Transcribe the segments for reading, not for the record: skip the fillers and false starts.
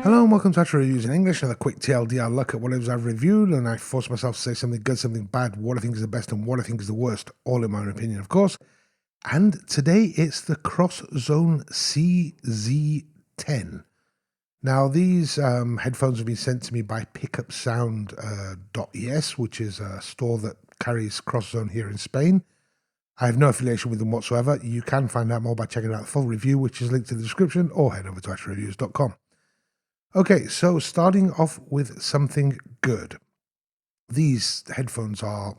Hello and welcome to Actual Reviews in English, and a quick TLDR look at what it is I've reviewed, and I force myself to say something good, something bad, what I think is the best and what I think is the worst, all in my own opinion, of course. And today it's the Crosszone CZ-10. Now these headphones have been sent to me by pickupsound.es, which is a store that carries Crosszone here in Spain. I have no affiliation with them whatsoever. You can find out more by checking out the full review, which is linked in the description, or head over to actualreviews.com. Okay, so starting off with something good. These headphones are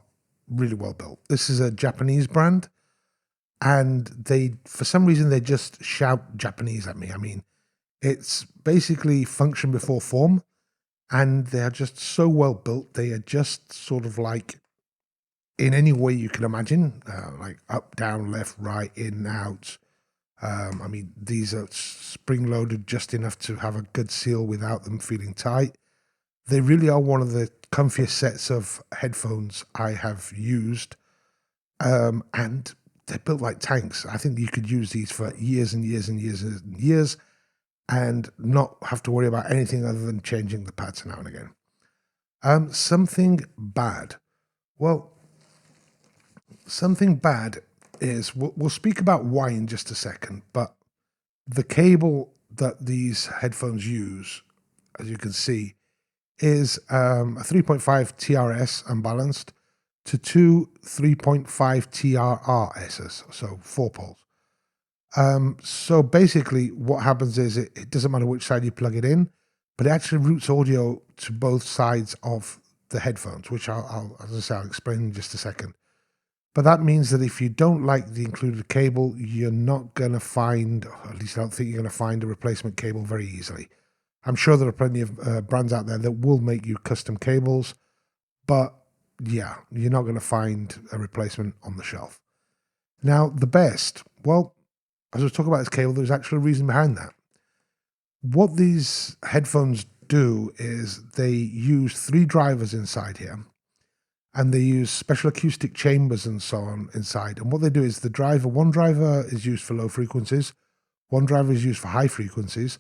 really well built. This is a Japanese brand, and for some reason, they just shout Japanese at me. I mean, it's basically function before form, and they are just so well built. They are just sort of like in any way you can imagine, like up, down, left, right, in, out. I mean, these are spring-loaded just enough to have a good seal without them feeling tight. They really are one of the comfiest sets of headphones I have used, and they're built like tanks. I think you could use these for years and years and years and years and not have to worry about anything other than changing the pads now and again. Something bad. Well, something bad is, we'll speak about why in just a second, but the cable that these headphones use, as you can see, is a 3.5 TRS unbalanced to two 3.5 TRRSs, so 4 poles. So basically what happens is it doesn't matter which side you plug it in, but it actually routes audio to both sides of the headphones, which I'll explain in just a second. But that means that if you don't like the included cable, you're not going to find, or at least I don't think you're going to find, a replacement cable very easily. I'm sure there are plenty of brands out there that will make you custom cables, but yeah, you're not going to find a replacement on the shelf. Now, the best, well, as I was talking about this cable, there's actually a reason behind that. What these headphones do is they use 3 drivers inside here, and they use special acoustic chambers and so on inside. And what they do is one driver is used for low frequencies, one driver is used for high frequencies,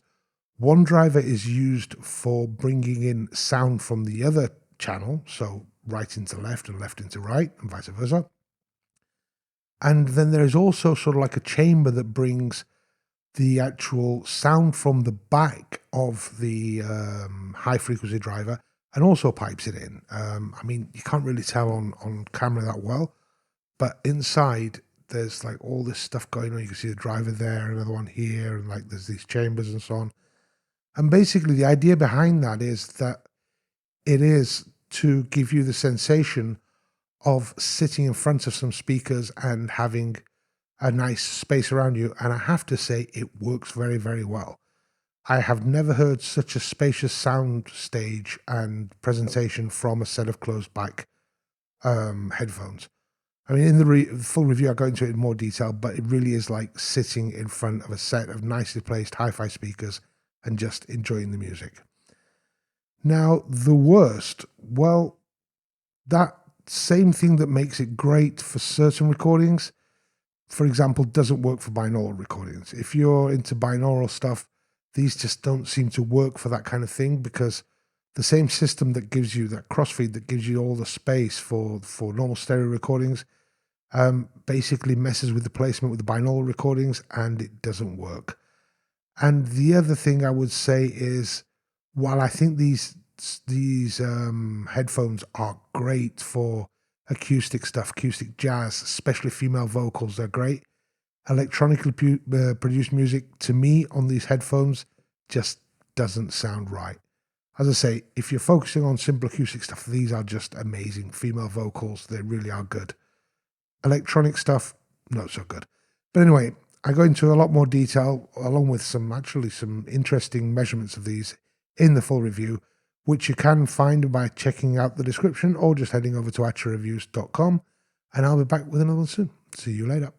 one driver is used for bringing in sound from the other channel, so right into left and left into right, and vice versa. And then there is also sort of like a chamber that brings the actual sound from the back of the high frequency driver and also pipes it in. I mean, you can't really tell on camera that well, but inside there's like all this stuff going on. You can see the driver there, another one here, and like there's these chambers and so on. And basically the idea behind that is that it is to give you the sensation of sitting in front of some speakers and having a nice space around you. And I have to say, it works very, very well. I have never heard such a spacious sound stage and presentation from a set of closed back headphones. I mean, in the full review, I'll go into it in more detail, but it really is like sitting in front of a set of nicely placed hi-fi speakers and just enjoying the music. Now, the worst, well, that same thing that makes it great for certain recordings, for example, doesn't work for binaural recordings. If you're into binaural stuff, these just don't seem to work for that kind of thing, because the same system that gives you that crossfeed, that gives you all the space for normal stereo recordings, basically messes with the placement with the binaural recordings, and it doesn't work. And the other thing I would say is, while I think these headphones are great for acoustic stuff, acoustic jazz, especially female vocals, they're great. Electronically produced music, to me, on these headphones just doesn't sound right. As I say, if you're focusing on simple acoustic stuff, these are just amazing. Female vocals, they really are good. Electronic stuff, not so good. But anyway, I go into a lot more detail, along with some interesting measurements of these in the full review, which you can find by checking out the description or just heading over to actualreviews.com. And I'll be back with another one soon. See you later.